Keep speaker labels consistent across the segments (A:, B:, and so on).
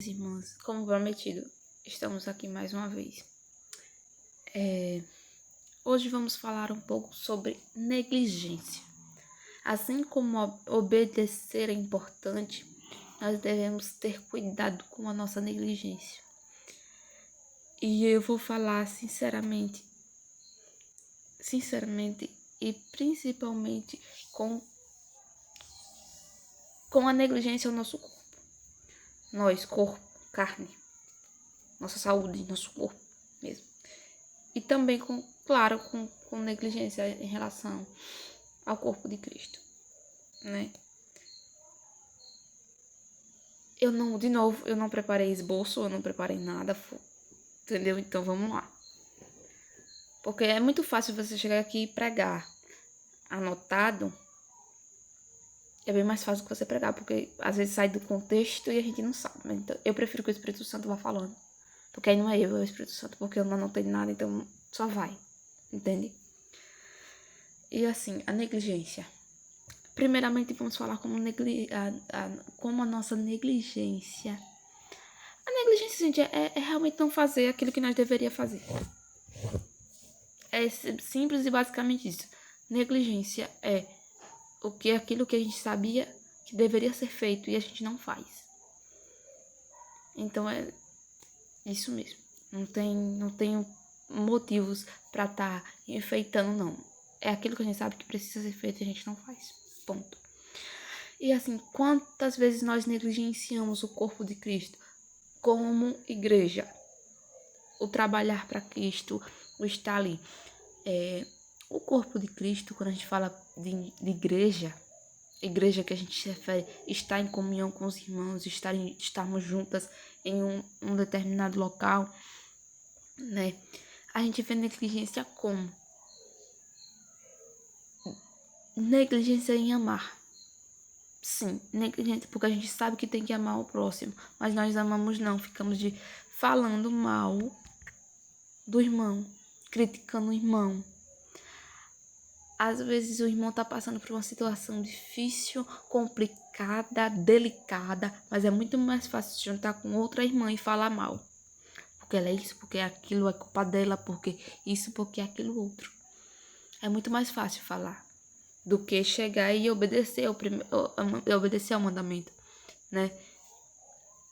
A: Irmãs, como prometido, estamos aqui mais uma vez. Hoje vamos falar um pouco sobre negligência. Assim como obedecer é importante, nós devemos ter cuidado com a nossa negligência. E eu vou falar sinceramente e principalmente com a negligência ao nosso corpo. Nós, corpo, carne, nossa saúde, nosso corpo mesmo. E também, claro, com negligência em relação ao corpo de Cristo, né? Eu não preparei esboço, eu não preparei nada, entendeu? Então vamos lá. Porque é muito fácil você chegar aqui e pregar anotado. É bem mais fácil que você pregar, porque às vezes sai do contexto e a gente não sabe. Mas então, eu prefiro que o Espírito Santo vá falando. Porque aí não é eu, é o Espírito Santo, porque eu não anotei nada, então só vai. Entende? E assim, a negligência. Primeiramente, vamos falar como a nossa negligência. A negligência, gente, é realmente não fazer aquilo que nós deveríamos fazer. É simples e basicamente isso. Negligência é aquilo que a gente sabia que deveria ser feito e a gente não faz. Então é isso mesmo. Não tenho motivos para estar enfeitando, não. É aquilo que a gente sabe que precisa ser feito e a gente não faz. Ponto. E assim, quantas vezes nós negligenciamos o corpo de Cristo como igreja? O trabalhar para Cristo, o estar ali. O corpo de Cristo, quando a gente fala de igreja que a gente se refere, estar em comunhão com os irmãos, estarmos juntas em um determinado local, né? A gente vê negligência como? Negligência em amar. Sim, negligência, porque a gente sabe que tem que amar o próximo, mas nós amamos não, ficamos falando mal do irmão, criticando o irmão. Às vezes o irmão tá passando por uma situação difícil, complicada, delicada, mas é muito mais fácil se juntar com outra irmã e falar mal. Porque ela é isso, porque aquilo é culpa dela, porque isso, porque aquilo outro. É muito mais fácil falar do que chegar e obedecer ao mandamento, né?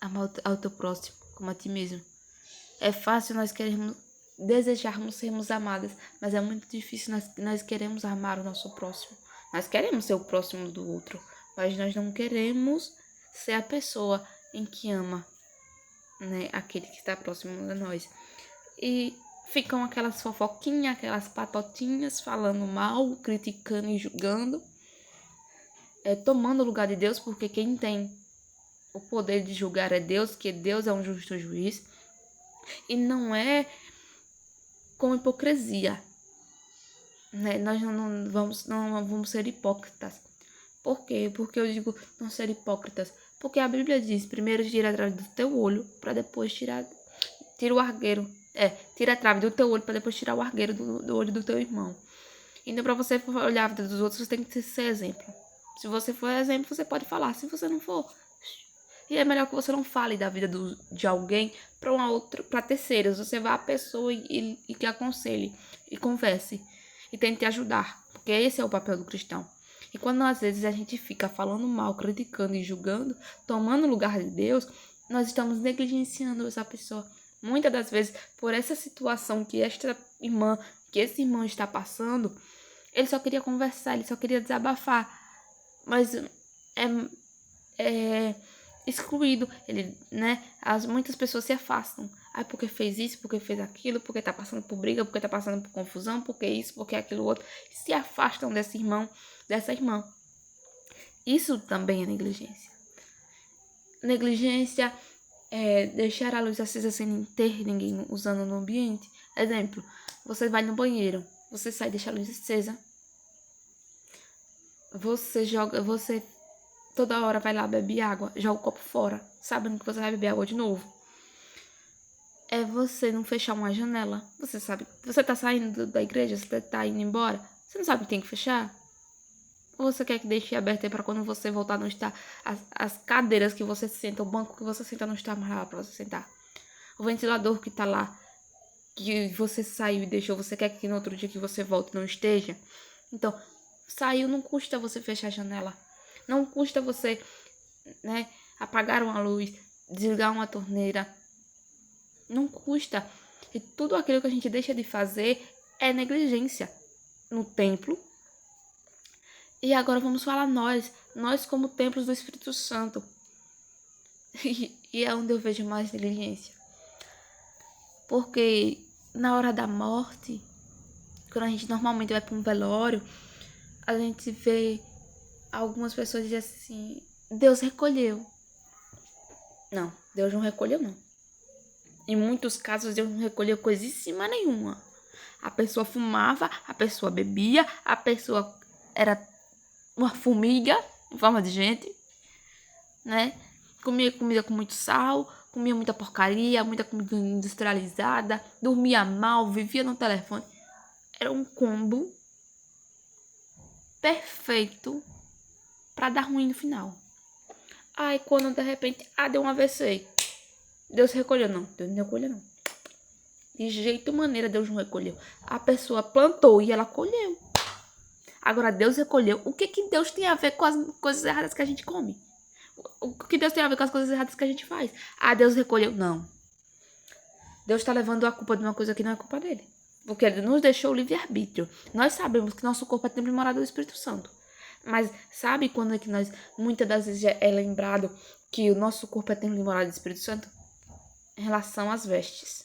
A: Amar ao teu próximo, como a ti mesmo. É fácil nós desejarmos sermos amadas, mas é muito difícil nós queremos amar o nosso próximo. Nós queremos ser o próximo do outro, mas nós não queremos ser a pessoa em que ama, né, aquele que está próximo de nós. E ficam aquelas fofoquinhas, aquelas patotinhas, falando mal, criticando e julgando, tomando o lugar de Deus, porque quem tem o poder de julgar é Deus, que Deus é um justo juiz. E não é com hipocrisia, né? Nós não vamos ser hipócritas. Por quê? Porque eu digo não ser hipócritas. Porque a Bíblia diz, primeiro tira a trave do teu olho, para depois tira o argueiro. Tira a trave do teu olho, para depois tirar o argueiro do olho do teu irmão. Então, para você olhar a vida dos outros, você tem que ser exemplo. Se você for exemplo, você pode falar. Se você não for, e é melhor que você não fale da vida de alguém para terceiros. Você vá à pessoa e que aconselhe, e converse, e tente ajudar. Porque esse é o papel do cristão. E quando às vezes a gente fica falando mal, criticando e julgando, tomando o lugar de Deus, nós estamos negligenciando essa pessoa. Muitas das vezes, por essa situação que esse irmão está passando, ele só queria conversar, ele só queria desabafar. Mas é excluído, né? Muitas pessoas se afastam. Porque fez isso, porque fez aquilo, porque tá passando por briga, porque tá passando por confusão, porque isso, porque aquilo outro. Se afastam desse irmão, dessa irmã. Isso também é negligência. Negligência é deixar a luz acesa sem ter ninguém usando no ambiente. Exemplo, você vai no banheiro, você sai e deixa a luz acesa. Você toda hora vai lá, bebe água, joga o copo fora, sabendo que você vai beber água de novo. É você não fechar uma janela. Você sabe, você tá saindo da igreja, você tá indo embora, você não sabe que tem que fechar? Ou você quer que deixe aberto aí pra quando você voltar não estar... As cadeiras que você senta, o banco que você senta não está mais lá pra você sentar. O ventilador que tá lá, que você saiu e deixou, você quer que no outro dia que você volte não esteja? Então, saiu, não custa você fechar a janela. Não custa você, né, apagar uma luz, desligar uma torneira. Não custa. E tudo aquilo que a gente deixa de fazer é negligência no templo. E agora vamos falar nós como templos do Espírito Santo. E é onde eu vejo mais negligência. Porque na hora da morte, quando a gente normalmente vai para um velório, a gente vê algumas pessoas dizendo assim, Deus recolheu. Não, Deus não recolheu não. Em muitos casos Deus não recolheu coisíssima nenhuma. A pessoa fumava, a pessoa bebia, a pessoa era uma formiga em forma de gente, né? Comia comida com muito sal, comia muita porcaria, muita comida industrializada, dormia mal, vivia no telefone. Era um combo perfeito para dar ruim no final. Aí quando de repente, deu um AVC. Deus recolheu, não. Deus não recolheu, não. De jeito maneira Deus não recolheu. A pessoa plantou e ela colheu. Agora Deus recolheu. O que Deus tem a ver com as coisas erradas que a gente come? O que Deus tem a ver com as coisas erradas que a gente faz? Deus recolheu. Não. Deus está levando a culpa de uma coisa que não é culpa dele. Porque ele nos deixou o livre-arbítrio. Nós sabemos que nosso corpo é templo e morada do Espírito Santo. Mas sabe quando é que nós, muitas das vezes, é lembrado que o nosso corpo é templo e morada do Espírito Santo? Em relação às vestes.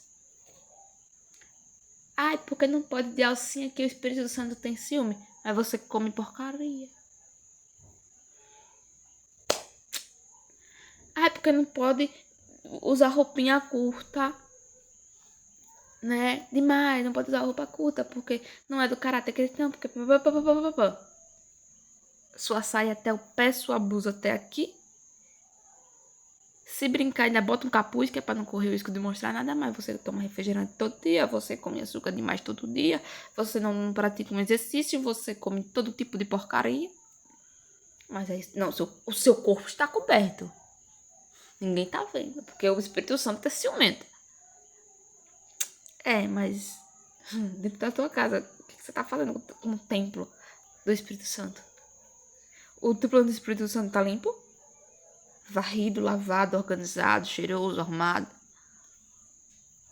A: Porque não pode de alcinha que o Espírito Santo tem ciúme. Aí você come porcaria. Porque não pode usar roupinha curta, né? Demais, não pode usar roupa curta, porque não é do caráter cristão, porque... Sua saia até o pé, sua blusa até aqui. Se brincar, ainda bota um capuz, que é pra não correr o risco de mostrar nada mais. Você toma refrigerante todo dia, você come açúcar demais todo dia, você não pratica um exercício, você come todo tipo de porcaria. Mas é isso. Não, o seu corpo está coberto. Ninguém tá vendo, porque o Espírito Santo é ciumento. Mas dentro da tua casa, o que você tá fazendo com o templo do Espírito Santo? O templo do Espírito Santo tá limpo? Varrido, lavado, organizado, cheiroso, arrumado.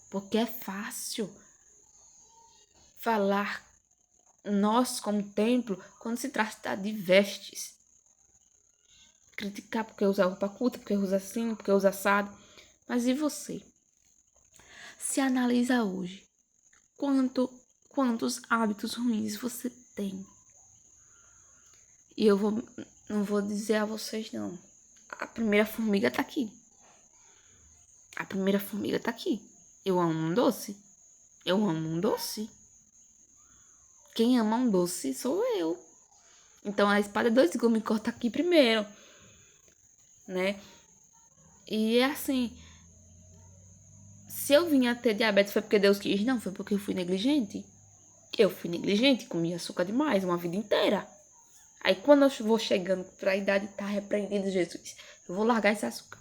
A: Porque é fácil falar nós como templo quando se trata de vestes. Criticar porque usa roupa curta, porque usa assim, porque usa assado. Mas e você? Se analisa hoje. Quantos hábitos ruins você tem? E não vou dizer a vocês não. A primeira formiga tá aqui. A primeira formiga tá aqui. Eu amo um doce. Eu amo um doce. Quem ama um doce sou eu. Então a espada de dois gumes corta aqui primeiro, né? E é assim, se eu vim a ter diabetes foi porque Deus quis? Não, foi porque eu fui negligente. Eu fui negligente, comi açúcar demais uma vida inteira. Aí quando eu vou chegando pra idade, tá repreendido Jesus. Eu vou largar esse açúcar.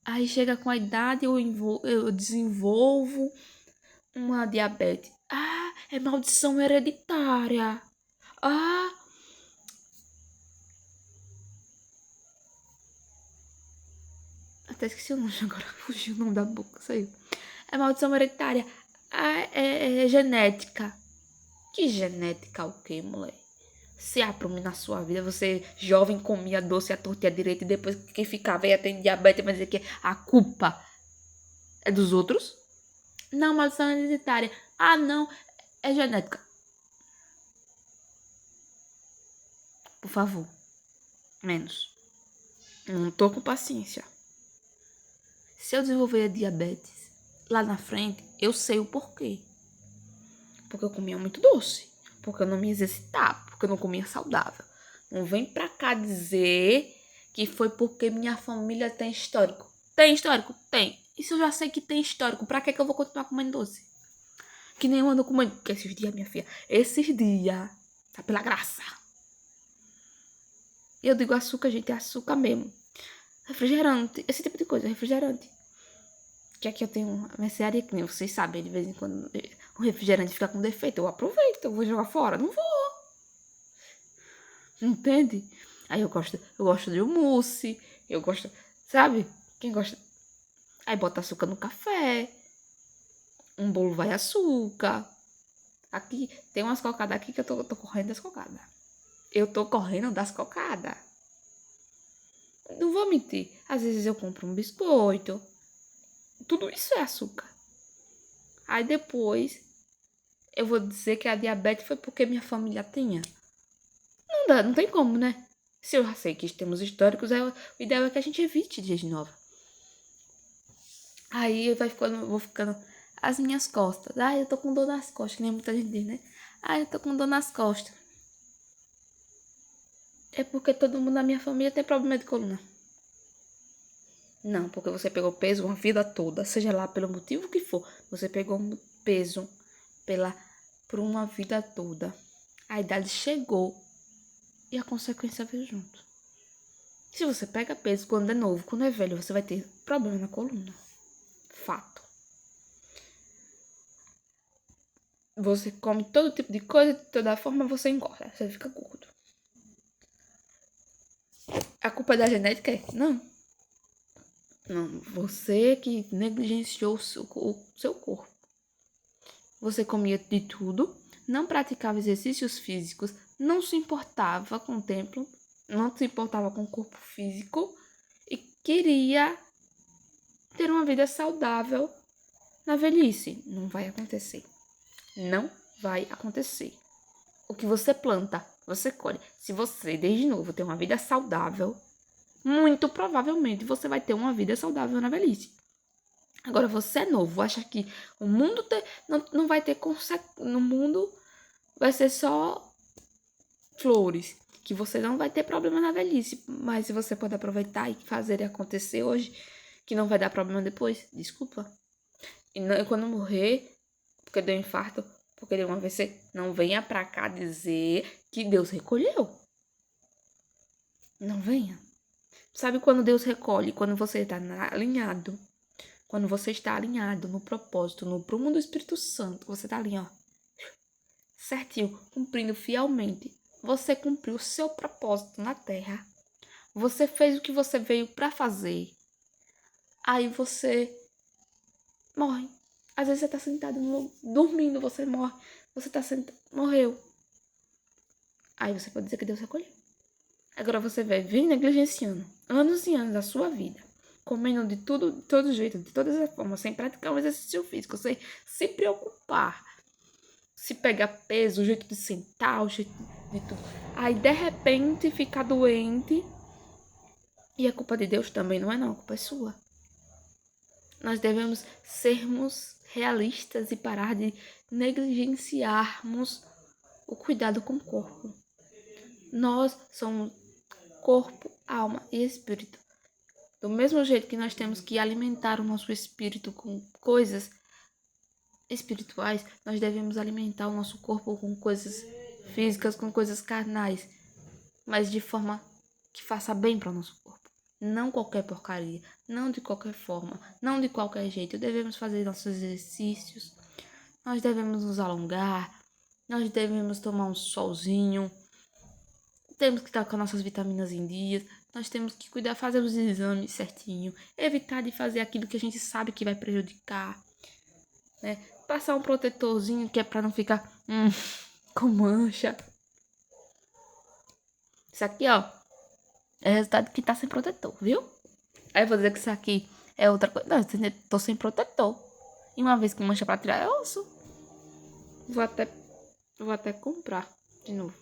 A: Aí chega com a idade, eu desenvolvo uma diabetes. É maldição hereditária. Até esqueci o nome agora. Fugiu o nome da boca, saiu. É maldição hereditária. É genética. Que genética o quê, moleque? Se aprume na sua vida, você jovem comia doce à torta e à direita e depois que ficava e tem diabetes vai dizer que a culpa é dos outros? Não, maldição hereditária. Não, é genética. Por favor, menos. Não tô com paciência. Se eu desenvolver diabetes lá na frente, eu sei o porquê. Porque eu comia muito doce. Porque eu não me exercitava. Porque eu não comia saudável. Não vem pra cá dizer que foi porque minha família tem histórico. Tem histórico? Tem. Isso eu já sei que tem histórico. Pra que eu vou continuar comendo doce? Que nem eu ando comendo. Porque esses dias, minha filha, esses dias Tá pela graça. Eu digo açúcar, gente, é açúcar mesmo. Refrigerante, esse tipo de coisa, refrigerante. Que aqui eu tenho uma mercearia que nem vocês sabem, de vez em quando o refrigerante fica com defeito. Eu aproveito, eu vou jogar fora. Não vou. Entende? Aí eu gosto de um mousse, eu gosto, sabe? Quem gosta? Aí bota açúcar no café, um bolo vai açúcar. Aqui tem umas cocadas aqui que eu tô correndo das cocadas. Eu tô correndo das cocadas. Não vou mentir. Às vezes eu compro um biscoito. Tudo isso é açúcar. Aí depois eu vou dizer que a diabetes foi porque minha família tinha. Não dá, não tem como, né? Se eu já sei que temos históricos, o ideal é que a gente evite dias de novo. Aí vou ficando as minhas costas. Ai, eu tô com dor nas costas, que nem muita gente diz, né? Ai, eu tô com dor nas costas. É porque todo mundo na minha família tem problema de coluna. Não, porque você pegou peso uma vida toda, seja lá pelo motivo que for. Você pegou peso por uma vida toda. A idade chegou e a consequência veio junto. Se você pega peso quando é novo, quando é velho, você vai ter problema na coluna. Fato. Você come todo tipo de coisa, de toda forma você engorda, você fica gordo. A culpa é da genética? Não. Não, você que negligenciou o seu corpo. Você comia de tudo, não praticava exercícios físicos, não se importava com o templo, não se importava com o corpo físico e queria ter uma vida saudável na velhice. Não vai acontecer. Não vai acontecer. O que você planta, você colhe. Se você, desde novo, tem uma vida saudável, muito provavelmente você vai ter uma vida saudável na velhice. Agora, você é novo, acha que o mundo não vai ter no mundo vai ser só flores, que você não vai ter problema na velhice, mas se você pode aproveitar e fazer acontecer hoje, que não vai dar problema depois, desculpa. E não, quando morrer, porque deu infarto, porque deu um AVC, não venha pra cá dizer que Deus recolheu. Não venha. Sabe quando Deus recolhe? Quando você está alinhado. Quando você está alinhado no propósito, no prumo do Espírito Santo, você está ali, ó, certinho, cumprindo fielmente. Você cumpriu o seu propósito na terra. Você fez o que você veio para fazer. Aí você morre. Às vezes você está sentado dormindo, você morre. Você está sentado, morreu. Aí você pode dizer que Deus recolheu. Agora você vem negligenciando anos e anos da sua vida, comendo de tudo, de todo jeito, de todas as formas, sem praticar um exercício físico, sem se preocupar, se pegar peso, o jeito de sentar, o jeito de tudo. Aí de repente fica doente e a culpa de Deus também não é não, a culpa é sua. Nós devemos sermos realistas e parar de negligenciarmos o cuidado com o corpo. Nós somos corpo, alma e espírito. Do mesmo jeito que nós temos que alimentar o nosso espírito com coisas espirituais, nós devemos alimentar o nosso corpo com coisas físicas, com coisas carnais, mas de forma que faça bem para o nosso corpo. Não qualquer porcaria, não de qualquer forma, não de qualquer jeito. Devemos fazer nossos exercícios, nós devemos nos alongar, nós devemos tomar um solzinho, temos que estar com nossas vitaminas em dia, nós temos que cuidar, fazer os exames certinho, evitar de fazer aquilo que a gente sabe que vai prejudicar, né? Passar um protetorzinho que é para não ficar com mancha. Isso aqui, ó, é resultado que tá sem protetor, viu? Aí eu vou dizer que isso aqui é outra coisa. Não, eu tô sem protetor. E uma vez que mancha pra tirar, eu ouço. Vou até comprar de novo.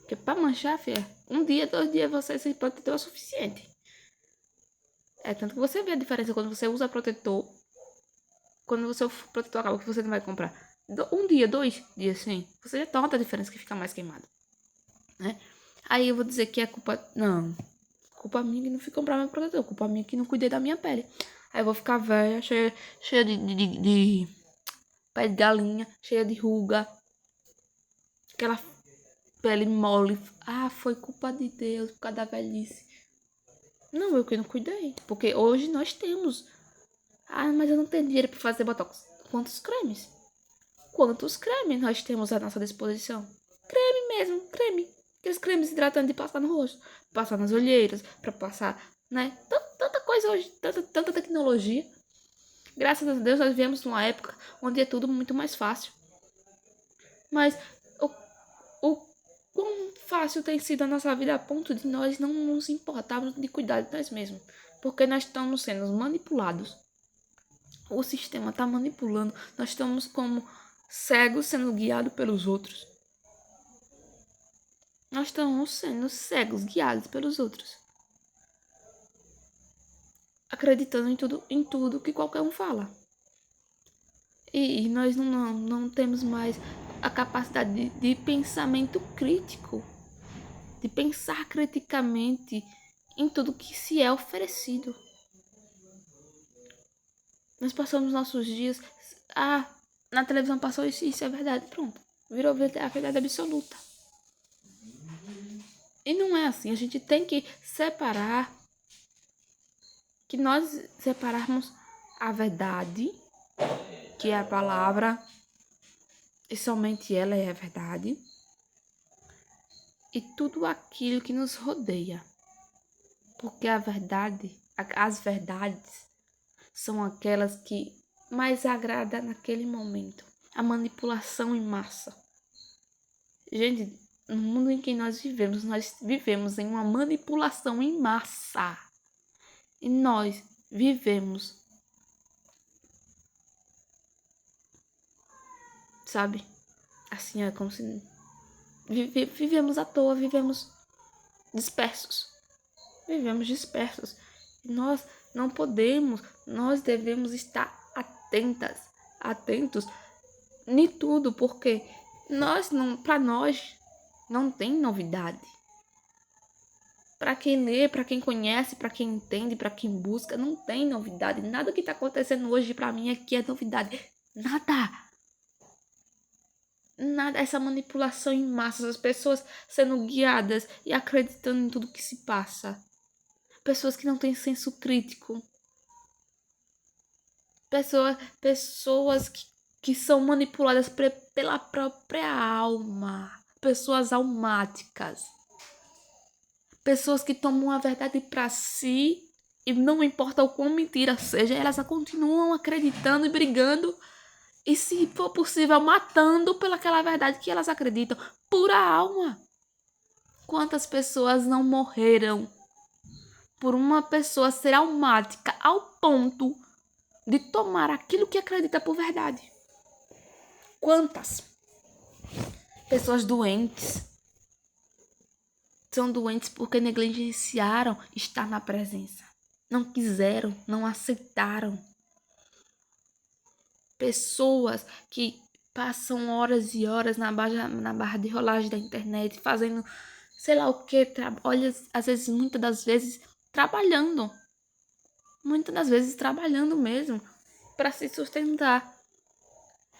A: Porque pra manchar, filha, 1 dia, 2 dias você sem protetor é o suficiente. É tanto que você vê a diferença quando você usa protetor. Quando o seu protetor acaba, que você não vai comprar. 1 dia, 2 dias sem. Você já nota a diferença que fica mais queimado. Né? Aí eu vou dizer que é culpa... Não. Culpa minha que não fui comprar meu protetor. Culpa minha que não cuidei da minha pele. Aí eu vou ficar velha, cheia de pé de galinha, cheia de ruga. Aquela pele mole. Ah, foi culpa de Deus por causa da velhice. Não, eu que não cuidei. Porque hoje nós temos. Ah, mas eu não tenho dinheiro para fazer botox. Quantos cremes? Quantos cremes nós temos à nossa disposição? Creme mesmo, creme. Aqueles cremes hidratantes de passar no rosto, passar nas olheiras, para passar, né? Tanta coisa hoje, tanta tecnologia. Graças a Deus nós vivemos numa época onde é tudo muito mais fácil. Mas o quão fácil tem sido a nossa vida a ponto de nós não nos importarmos de cuidar de nós mesmos. Porque nós estamos sendo manipulados. O sistema está manipulando. Nós estamos como cegos sendo guiados pelos outros. Nós estamos sendo cegos, guiados pelos outros. Acreditando em tudo que qualquer um fala. E nós não temos mais a capacidade de pensamento crítico. De pensar criticamente em tudo que se é oferecido. Nós passamos nossos dias... Ah, na televisão passou isso é verdade. Pronto. Virou a verdade absoluta. E não é assim. A gente tem que separar... Que nós separarmos a verdade, que é a palavra, e somente ela é a verdade, e tudo aquilo que nos rodeia. Porque a verdade, as verdades, são aquelas que mais agradam naquele momento. A manipulação em massa. Gente, no mundo em que nós vivemos em uma manipulação em massa. E nós vivemos, sabe? Assim, é como se vivemos à toa, vivemos dispersos. Vivemos dispersos. E nós não podemos, nós devemos estar atentos em tudo, porque para nós não tem novidade. Para quem lê, para quem conhece, para quem entende, para quem busca, não tem novidade. Nada que está acontecendo hoje para mim aqui é novidade. Nada. Essa manipulação em massa, as pessoas sendo guiadas e acreditando em tudo que se passa. Pessoas que não têm senso crítico. Pessoas que são manipuladas pela própria alma. Pessoas almáticas. Pessoas que tomam a verdade para si e não importa o quão mentira seja, elas continuam acreditando e brigando e, se for possível, matando pelaquela verdade que elas acreditam. Pura alma. Quantas pessoas não morreram por uma pessoa ser almática ao ponto de tomar aquilo que acredita por verdade? Quantas pessoas doentes são doentes porque negligenciaram estar na presença. Não quiseram, não aceitaram. Pessoas que passam horas e horas na barra de rolagem da internet, fazendo sei lá o que, olha, às vezes, muitas das vezes, trabalhando. Muitas das vezes trabalhando mesmo, para se sustentar.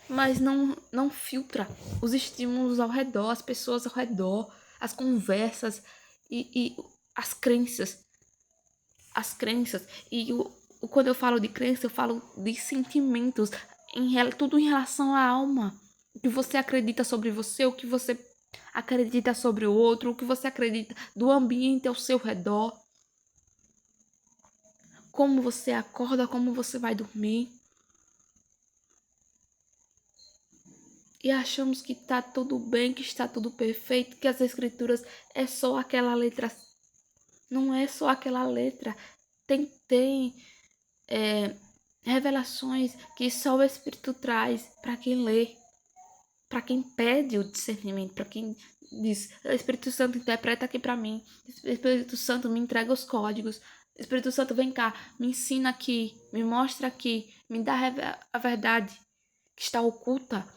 A: Mas não filtra os estímulos ao redor, as pessoas ao redor, as conversas e as crenças. As crenças. E quando eu falo de crença, eu falo de sentimentos. Tudo em relação à alma. O que você acredita sobre você, o que você acredita sobre o outro, o que você acredita do ambiente ao seu redor. Como você acorda, como você vai dormir. E achamos que está tudo bem, que está tudo perfeito, que as escrituras é só aquela letra. Não é só aquela letra. Tem revelações que só o Espírito traz para quem lê, para quem pede o discernimento, para quem diz: Espírito Santo, interpreta aqui para mim. Espírito Santo, me entrega os códigos. Espírito Santo, vem cá, me ensina aqui, me mostra aqui, me dá a verdade que está oculta,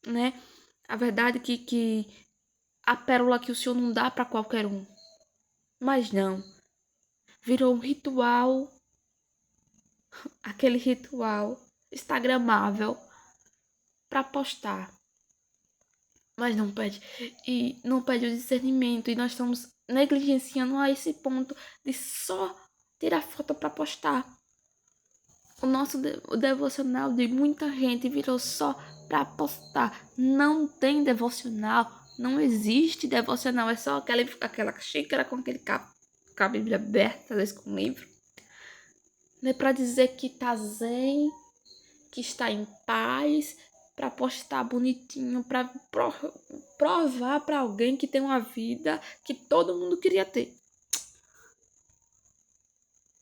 A: né? A verdade que a pérola que o Senhor não dá para qualquer um. Mas não. Virou um ritual. Aquele ritual instagramável para postar. mas não pede. E não pede o discernimento. E nós estamos negligenciando a esse ponto de só tirar foto para postar. O devocional de muita gente virou só para postar. Não tem devocional. Não existe devocional. É só aquela xícara com aquele com a Bíblia aberta, às vezes com o livro. Não é para dizer que tá zen, que está em paz, para postar bonitinho, para provar para alguém que tem uma vida que todo mundo queria ter.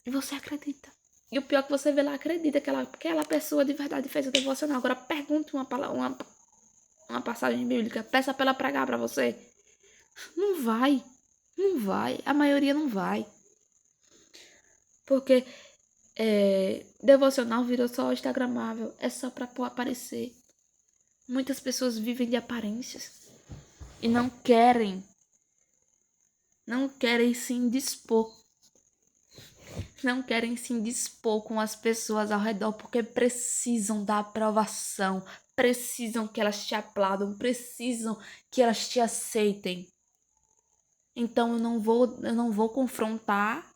A: E você acredita. E o pior é que você vê lá, acredita que aquela pessoa de verdade fez o devocional. Agora pergunte uma passagem bíblica, peça pra ela pregar pra você. Não vai. Não vai. A maioria não vai. Porque devocional virou só instagramável. É só pra aparecer. Muitas pessoas vivem de aparências. E não querem se indispor. Não querem se indispor com as pessoas ao redor porque precisam da aprovação, precisam que elas te aplaudam, precisam que elas te aceitem. Então eu não vou confrontar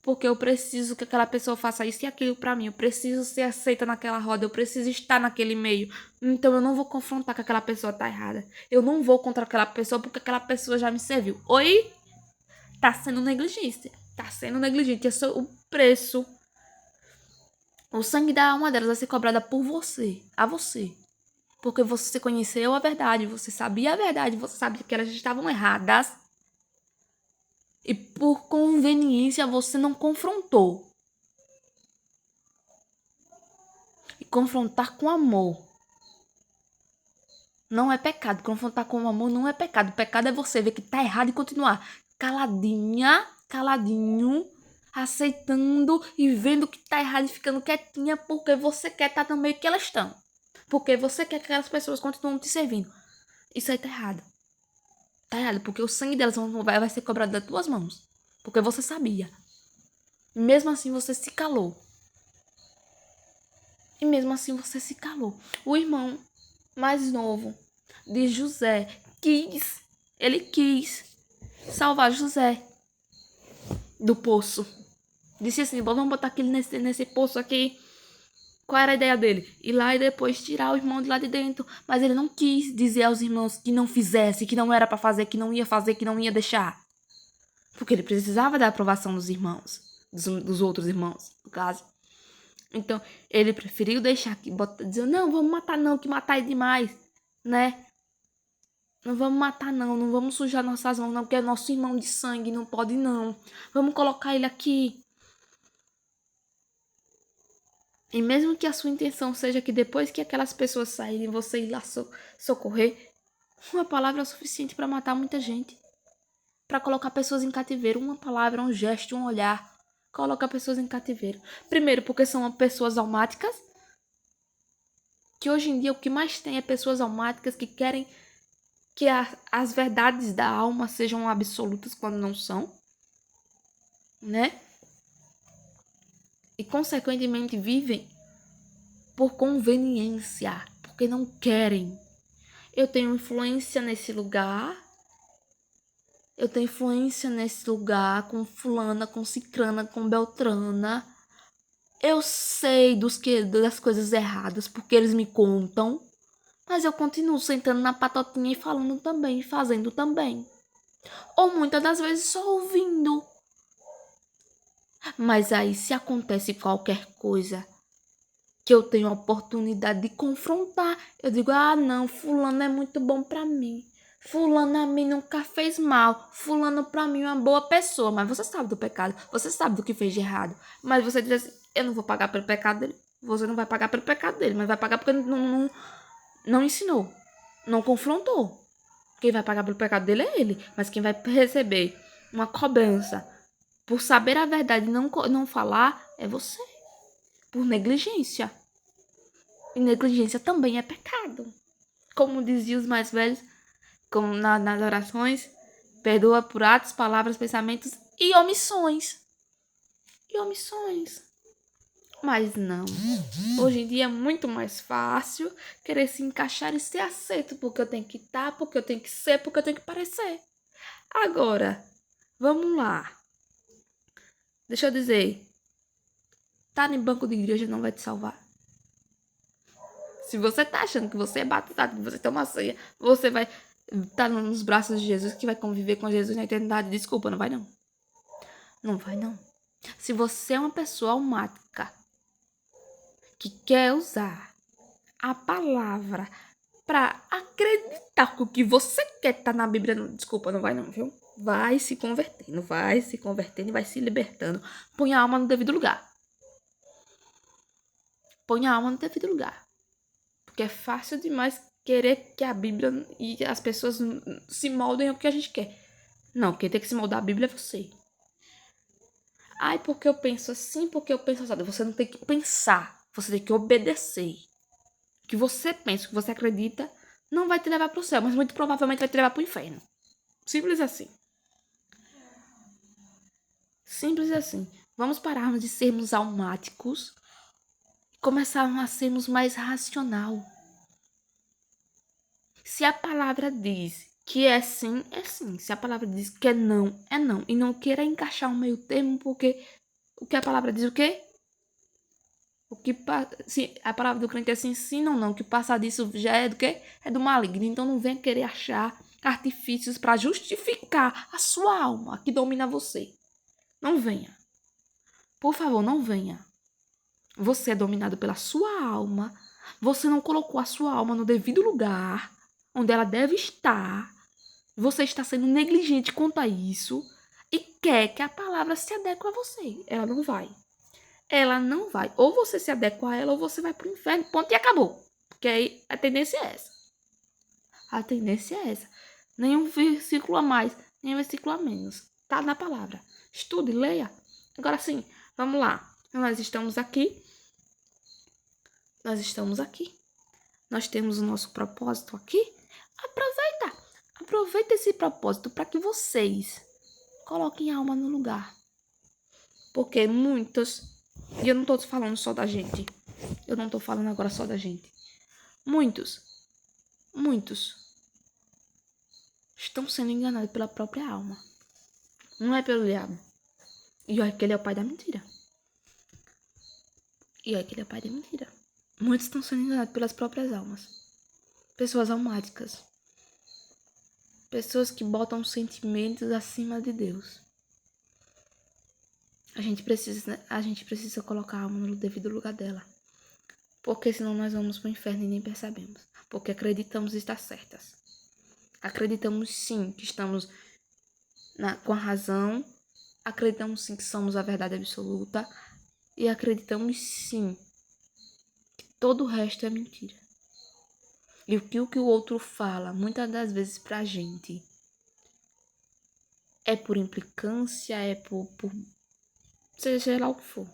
A: porque eu preciso que aquela pessoa faça isso e aquilo pra mim. Eu preciso ser aceita naquela roda, eu preciso estar naquele meio. Então eu não vou confrontar que aquela pessoa tá errada. Eu não vou contra aquela pessoa porque aquela pessoa já me serviu. Oi? Tá sendo negligente. Tá sendo negligente. Esse é o preço. O sangue da alma delas vai ser cobrada por você. A você. Porque você conheceu a verdade. Você sabia a verdade. Você sabia que elas estavam erradas. E por conveniência você não confrontou. E confrontar com amor não é pecado. Confrontar com amor não é pecado. O pecado é você ver que tá errado e continuar caladinho, aceitando e vendo que tá errado e ficando quietinha porque você quer estar no meio que elas estão. Porque você quer que aquelas pessoas continuem te servindo. Isso aí tá errado. Tá errado, porque o sangue delas vai ser cobrado das tuas mãos. Porque você sabia. E mesmo assim você se calou. O irmão mais novo de José ele quis salvar José do poço. Disse assim, vamos botar aquele nesse poço aqui. Qual era a ideia dele? Ir lá e depois tirar o irmão de lá de dentro. Mas ele não quis dizer aos irmãos que não fizesse, que não era para fazer, que não ia fazer, que não ia deixar. Porque ele precisava da aprovação dos irmãos, dos outros irmãos, no caso. Então, ele preferiu deixar aqui, dizer, não, vamos matar não, que matar é demais, né? Não vamos matar não vamos sujar nossas mãos não, porque é nosso irmão de sangue, não pode não. Vamos colocar ele aqui. E mesmo que a sua intenção seja que depois que aquelas pessoas saírem, você ir lá socorrer, uma palavra é o suficiente para matar muita gente. Para colocar pessoas em cativeiro. Uma palavra, um gesto, um olhar. Coloca pessoas em cativeiro. Primeiro, porque são pessoas almáticas. Que hoje em dia o que mais tem é pessoas almáticas que querem que as verdades da alma sejam absolutas quando não são. Né? E consequentemente vivem por conveniência. Porque não querem. Eu tenho influência nesse lugar. Eu tenho influência nesse lugar com fulana, com cicrana, com beltrana. Eu sei das coisas erradas porque eles me contam. Mas eu continuo sentando na patotinha e falando também, fazendo também. Ou muitas das vezes só ouvindo. Mas aí se acontece qualquer coisa que eu tenho a oportunidade de confrontar, eu digo, não, fulano é muito bom pra mim. Fulano a mim nunca fez mal. Fulano pra mim é uma boa pessoa. Mas você sabe do pecado. Você sabe do que fez de errado. Mas você diz assim, eu não vou pagar pelo pecado dele. Você não vai pagar pelo pecado dele. Mas vai pagar porque não ensinou. Não confrontou. Quem vai pagar pelo pecado dele é ele. Mas quem vai receber uma cobrança por saber a verdade e não falar é você. Por negligência. E negligência também é pecado. Como diziam os mais velhos, como nas orações, perdoa por atos, palavras, pensamentos e omissões. Mas não. Hoje em dia é muito mais fácil querer se encaixar e ser aceito. Porque eu tenho que estar, porque eu tenho que ser, porque eu tenho que parecer. Agora, vamos lá. Deixa eu dizer. Tá em banco de igreja não vai te salvar. Se você tá achando que você é batizado, que você toma ceia, você vai estar nos braços de Jesus, que vai conviver com Jesus na eternidade. Desculpa, não vai não. Não vai não. Se você é uma pessoa almática, que quer usar a palavra para acreditar que o que você quer tá na Bíblia, não, desculpa, não vai não, viu? Vai se convertendo e vai se libertando. Põe a alma no devido lugar. Põe a alma no devido lugar. Porque é fácil demais querer que a Bíblia e as pessoas se moldem ao que a gente quer. Não, quem tem que se moldar a Bíblia é você. Ai, porque eu penso assim, porque eu penso assim. Você não tem que pensar, você tem que obedecer. O que você pensa, o que você acredita, não vai te levar para o céu, mas muito provavelmente vai te levar para o inferno. Simples assim. Simples assim. Vamos pararmos de sermos almáticos e começarmos a sermos mais racional. Se a palavra diz que é sim, é sim. Se a palavra diz que é não, é não. E não queira encaixar um meio termo, porque o que a palavra diz o quê? Se a palavra do crente é sim, sim, não, não. O que passa disso já é do quê? É do maligno. Então não venha querer achar artifícios para justificar a sua alma que domina você. Não venha. Por favor, não venha. Você é dominado pela sua alma. Você não colocou a sua alma no devido lugar, onde ela deve estar. Você está sendo negligente quanto a isso e quer que a palavra se adeque a você. Ela não vai. Ela não vai. Ou você se adequa a ela ou você vai pro inferno. Ponto e acabou. Porque aí a tendência é essa. A tendência é essa. Nenhum versículo a mais, nenhum versículo a menos. Tá na palavra. Estude, leia. Agora sim, vamos lá. Nós estamos aqui. Nós estamos aqui. Nós temos o nosso propósito aqui. Aproveita. Aproveita esse propósito para que vocês coloquem a alma no lugar. Porque muitas, e eu não estou falando só da gente. Eu não estou falando agora só da gente. Muitos estão sendo enganados pela própria alma. Não é pelo diabo. E olha que ele é o pai da mentira. Muitos estão sendo enganados pelas próprias almas. Pessoas almáticas. Pessoas que botam sentimentos acima de Deus. A gente precisa colocar a alma no devido lugar dela. Porque senão nós vamos para o inferno e nem percebemos. Porque acreditamos estar certas. Acreditamos sim que estamos com a razão. Acreditamos sim que somos a verdade absoluta. E acreditamos sim que todo o resto é mentira. E o que o outro fala, muitas das vezes pra gente, é por implicância, é por seja lá o que for.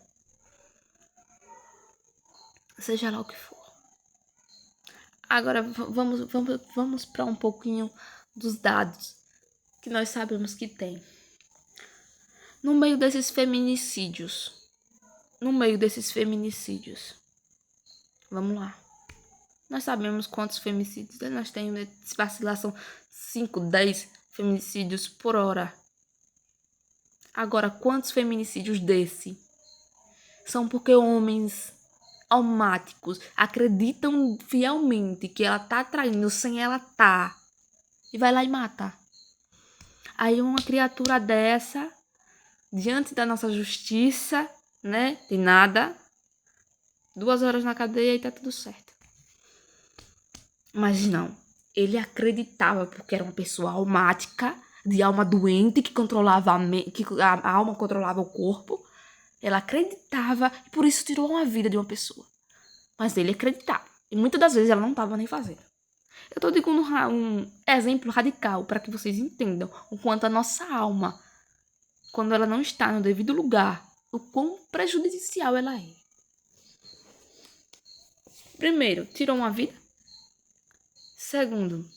A: Seja lá o que for. Agora vamos para um pouquinho dos dados que nós sabemos que tem. No meio desses feminicídios. Vamos lá. Nós sabemos quantos feminicídios nós temos. Vacilação 5, 10 feminicídios por hora. Agora, quantos feminicídios desse são porque homens almáticos acreditam fielmente que ela tá traindo sem ela tá e vai lá e mata. Aí uma criatura dessa, diante da nossa justiça, né, tem nada, 2 horas na cadeia e tá tudo certo. Mas não, ele acreditava porque era uma pessoa almática, de alma doente, que controlava que a alma controlava o corpo. Ela acreditava e por isso tirou uma vida de uma pessoa. Mas ele acreditava. E muitas das vezes ela não estava nem fazendo. Eu tô dando um exemplo radical para que vocês entendam o quanto a nossa alma, quando ela não está no devido lugar, o quão prejudicial ela é. Primeiro, tirou uma vida. Segundo,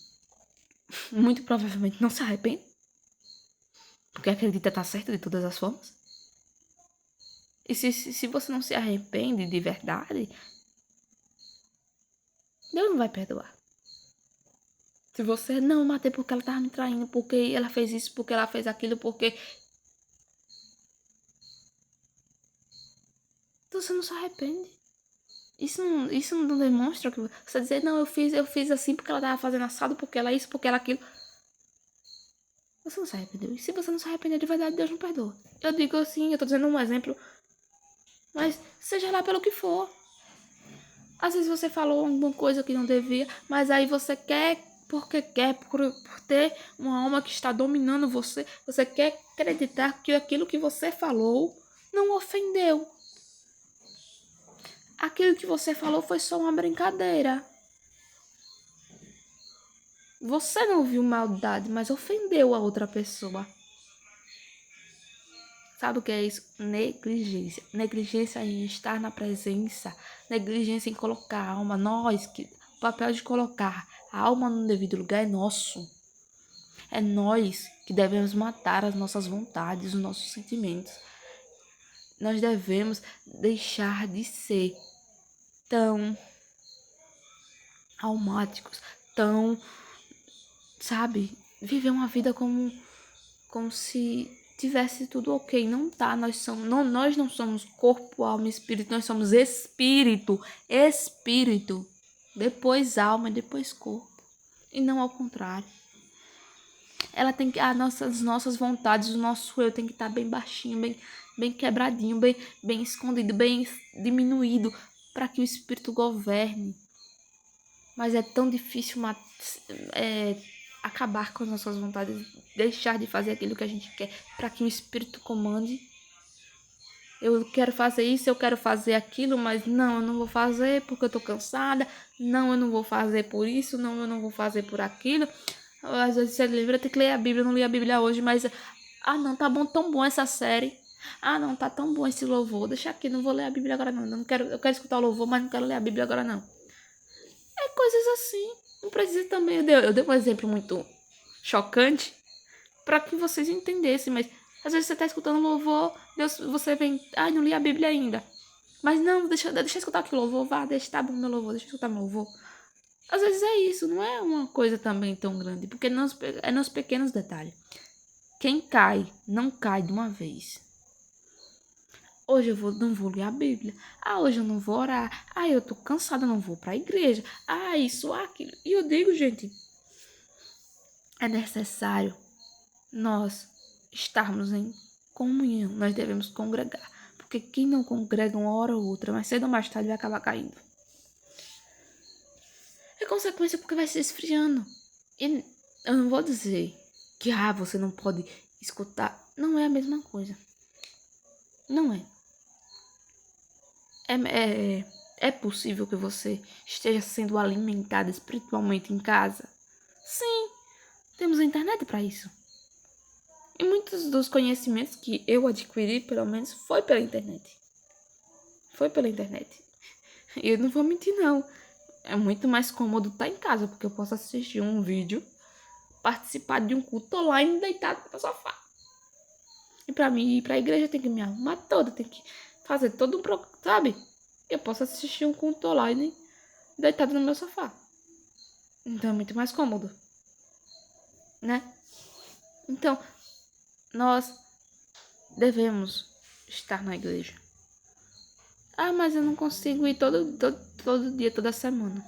A: muito provavelmente não se arrepende. Porque acredita estar certo de todas as formas. E se você não se arrepende de verdade, Deus não vai perdoar. Se você não matei porque ela tava me traindo, porque ela fez isso, porque ela fez aquilo, porque... Então você não se arrepende. Isso não demonstra que você dizer, não, eu fiz assim porque ela tava fazendo assado, porque ela isso, porque ela aquilo. Você não se arrependeu. E se você não se arrepender de verdade, Deus não perdoa. Eu digo assim, eu tô dizendo um exemplo, mas seja lá pelo que for. Às vezes você falou alguma coisa que não devia, mas aí você quer, porque quer, por ter uma alma que está dominando você, você quer acreditar que aquilo que você falou não ofendeu. Aquilo que você falou foi só uma brincadeira. Você não viu maldade, mas ofendeu a outra pessoa. Sabe o que é isso? Negligência. Negligência em estar na presença. Negligência em colocar a alma. O papel de colocar a alma no devido lugar é nosso. É nós que devemos matar as nossas vontades, os nossos sentimentos. Nós devemos deixar de ser tão almáticos, tão, sabe, viver uma vida como se tivesse tudo ok. Não tá, nós não somos corpo, alma e espírito, nós somos espírito, depois alma e depois corpo, e não ao contrário. Ela tem que, as nossas vontades, o nosso eu tem que estar bem baixinho, bem quebradinho, bem escondido, bem diminuído, para que o espírito governe. Mas é tão difícil acabar com as nossas vontades, deixar de fazer aquilo que a gente quer, para que o espírito comande. Eu quero fazer isso, eu quero fazer aquilo, mas não, eu não vou fazer porque eu tô cansada. Não, eu não vou fazer por isso, não, eu não vou fazer por aquilo. Às vezes você lembra, tem que ler a Bíblia, eu não li a Bíblia hoje, mas... não, tá bom, tão bom essa série. Não, tá tão bom esse louvor, deixa aqui, não vou ler a Bíblia agora não. Eu quero escutar o louvor, mas não quero ler a Bíblia agora não. É coisas assim. Não precisa também, eu dei um exemplo muito chocante para que vocês entendessem, mas às vezes você tá escutando louvor, você vem, não li a Bíblia ainda. Mas não, deixa eu escutar aqui o louvor, tá bom meu louvor, deixa eu escutar meu louvor. Às vezes é isso, não é uma coisa também tão grande, porque é nos pequenos detalhes. Quem cai, não cai de uma vez. Hoje não vou ler a Bíblia. Hoje eu não vou orar. Eu tô cansada, não vou pra igreja. Isso, aquilo. E eu digo, gente, é necessário nós estarmos em comunhão. Nós devemos congregar. Porque quem não congrega uma hora ou outra, mais cedo ou mais tarde vai acabar caindo. É consequência porque vai se esfriando. E eu não vou dizer que você não pode escutar. Não é a mesma coisa. Não é. É possível que você esteja sendo alimentado espiritualmente em casa? Sim, temos a internet para isso. E muitos dos conhecimentos que eu adquiri, pelo menos, foi pela internet. Foi pela internet. E eu não vou mentir, não. É muito mais cômodo estar em casa, porque eu posso assistir um vídeo, participar de um culto online deitado no sofá. E pra mim ir pra igreja tem que me arrumar toda, tem que fazer todo um programa, sabe? Eu posso assistir um culto online deitado no meu sofá. Então é muito mais cômodo, né? Então, nós devemos estar na igreja. Mas eu não consigo ir todo dia, toda semana.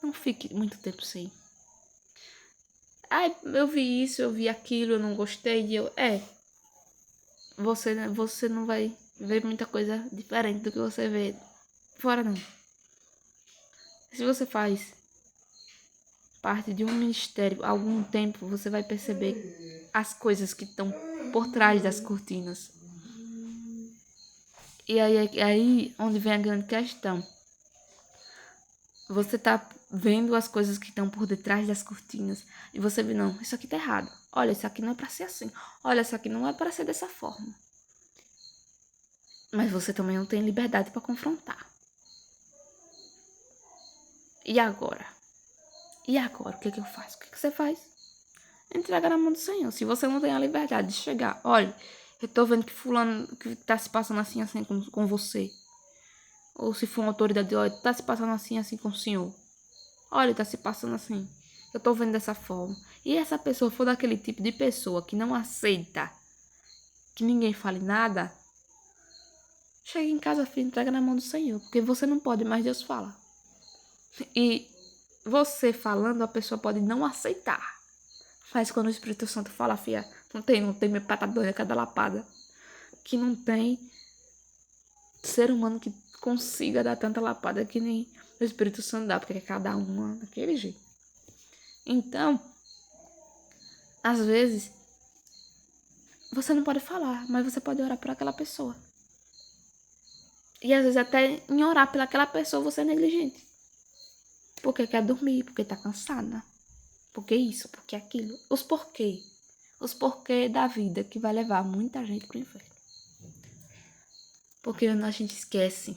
A: Não fique muito tempo sem. Eu vi isso, eu vi aquilo, eu não gostei. Você não vai ver muita coisa diferente do que você vê fora, não. Se você faz parte de um ministério há algum tempo, você vai perceber as coisas que estão por trás das cortinas. E aí onde vem a grande questão. Você tá vendo as coisas que estão por detrás das cortinas e você vê, não, isso aqui tá errado. Olha, isso aqui não é pra ser assim. Olha, isso aqui não é pra ser dessa forma. Mas você também não tem liberdade para confrontar. E agora? O que eu faço? O que você faz? Entrega na mão do Senhor. Se você não tem a liberdade de chegar, olha, Eu tô vendo que fulano que tá se passando assim com você. Ou se for uma autoridade, olha, tá se passando assim com o senhor. Olha, tá se passando assim. Eu tô vendo dessa forma. E essa pessoa for daquele tipo de pessoa que não aceita que ninguém fale nada, chega em casa, filho, entrega na mão do Senhor. Porque você não pode, mas Deus fala. E você falando, a pessoa pode não aceitar. Mas quando o Espírito Santo fala, filha, não tem minha pata doida, cada lapada. Que não tem ser humano que consiga dar tanta lapada que nem o Espírito Santo dá, porque cada uma daquele jeito. Então, às vezes, você não pode falar, mas você pode orar por aquela pessoa. E às vezes até em orar pelaquela pessoa você é negligente. Porque quer dormir, porque tá cansada. Porque isso, porque aquilo. Os porquê. Os porquê da vida que vai levar muita gente pro inferno. Porque a gente esquece.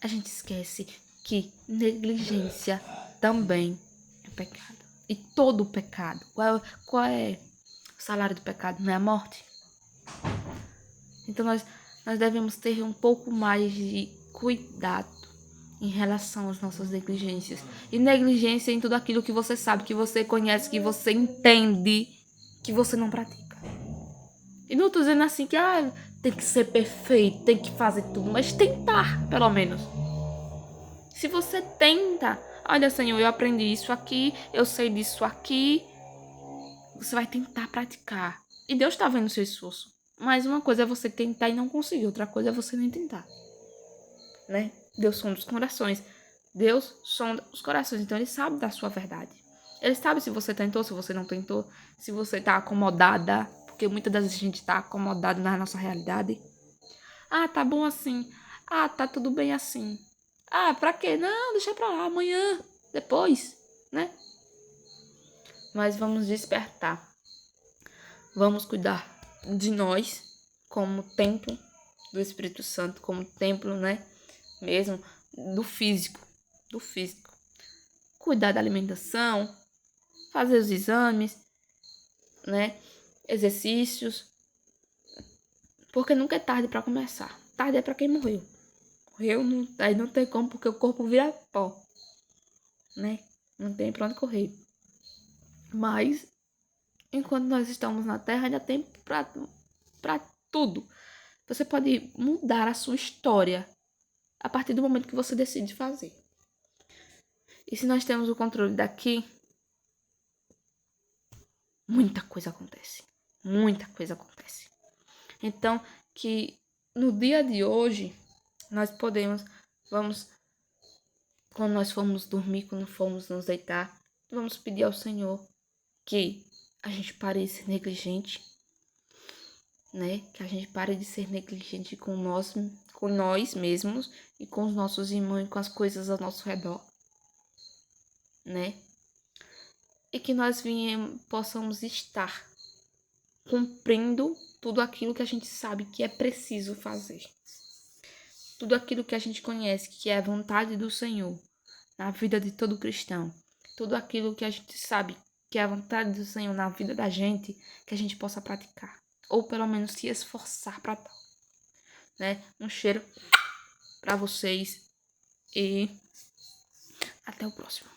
A: A gente esquece que negligência também é pecado. E todo pecado. Qual é o salário do pecado? Não é a morte? Então nós devemos ter um pouco mais de cuidado em relação às nossas negligências. E negligência em tudo aquilo que você sabe, que você conhece, que você entende, que você não pratica. E não tô dizendo assim que tem que ser perfeito, tem que fazer tudo, mas tentar, pelo menos. Se você tenta, olha, Senhor, eu aprendi isso aqui, eu sei disso aqui, você vai tentar praticar. E Deus está vendo o seu esforço. Mas uma coisa é você tentar e não conseguir, outra coisa é você nem tentar. Né? Deus sonda os corações. Deus sonda os corações, então ele sabe da sua verdade. Ele sabe se você tentou, se você não tentou, se você tá acomodada, porque muitas das vezes a gente tá acomodado na nossa realidade. Ah, tá bom assim. Ah, tá tudo bem assim. Ah, pra quê? Não, deixa pra lá, amanhã, depois, né? Mas vamos despertar. Vamos cuidar de nós como templo do Espírito Santo, como templo, né? Mesmo do físico. Cuidar da alimentação, fazer os exames, né? Exercícios. Porque nunca é tarde para começar. Tarde é para quem morreu. Aí não tem como, porque o corpo vira pó, né? Não tem pra onde correr. Mas, enquanto nós estamos na Terra, ainda tem pra tudo. Você pode mudar a sua história a partir do momento que você decide fazer. E se nós temos o controle daqui, muita coisa acontece. Muita coisa acontece. Então, que no dia de hoje, nós quando nós formos dormir, quando formos nos deitar, vamos pedir ao Senhor que a gente pare de ser negligente, né? Que a gente pare de ser negligente com nós mesmos e com os nossos irmãos e com as coisas ao nosso redor, né? E que nós possamos estar cumprindo tudo aquilo que a gente sabe que é preciso fazer. Tudo aquilo que a gente conhece que é a vontade do Senhor na vida de todo cristão. Tudo aquilo que a gente sabe que é a vontade do Senhor na vida da gente, que a gente possa praticar. Ou pelo menos se esforçar para tal. Né? Um cheiro para vocês e até o próximo.